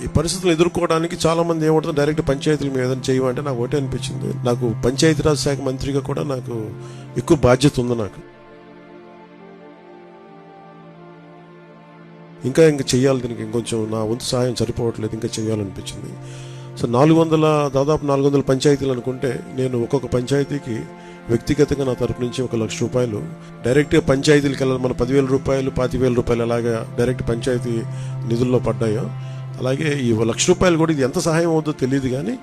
ఈ పరిస్థితులు ఎదుర్కోవడానికి చాలామంది ఏమంటారు, డైరెక్ట్ పంచాయతీల మీద ఏదైనా చేయమంటే నాకు ఒకటే అనిపించింది, నాకు పంచాయతీరాజ్ శాఖ మంత్రిగా కూడా నాకు ఎక్కువ బాధ్యత ఉంది. నాకు ఇంకా చెయ్యాలి, దీనికి ఇంకొంచెం నా వంతు సహాయం సరిపోవట్లేదు, ఇంకా చెయ్యాలనిపించింది. సో దాదాపు 400 పంచాయతీలు అనుకుంటే, నేను ఒక్కొక్క పంచాయతీకి వ్యక్తిగతంగా నా తరపు నుంచి 1 లక్ష రూపాయలు డైరెక్ట్గా పంచాయతీలకు వెళ్ళాలి. మన 10,000 రూపాయలు 25,000 రూపాయలు ఎలాగా డైరెక్ట్ పంచాయతీ నిధుల్లో పడ్డాయో, అలాగే ఈ 1 లక్ష రూపాయలు కూడా ఇది ఎంత సహాయం అవుతుందో తెలియదు, కానీ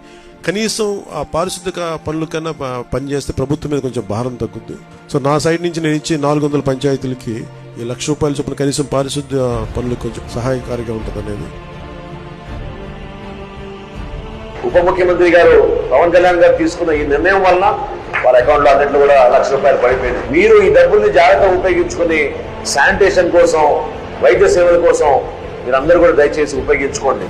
కనీసం ఆ పారిశుద్ధ్య పనుల కన్నా పనిచేస్తే ప్రభుత్వం మీద కొంచెం భారం తగ్గుద్ది. సో నా సైడ్ నుంచి నేను ఇచ్చి 400 పంచాయతీలకి ఈ 1 లక్ష రూపాయలు చొప్పున కనీసం పారిశుద్ధ్య పనులకు కొంచెం సహాయకారిగా ఉంటుంది అనేది. ఉప ముఖ్యమంత్రి గారు పవన్ కళ్యాణ్ గారు తీసుకున్న ఈ నిర్ణయం వలన వారి అకౌంట్ లో అన్నింటిలో కూడా 1 లక్ష రూపాయలు పడిపోయింది. మీరు ఈ డబ్బుల్ని జాగ్రత్తగా ఉపయోగించుకుని శానిటేషన్ కోసం, వైద్య సేవల కోసం మీరందరూ కూడా దయచేసి ఉపయోగించుకోండి.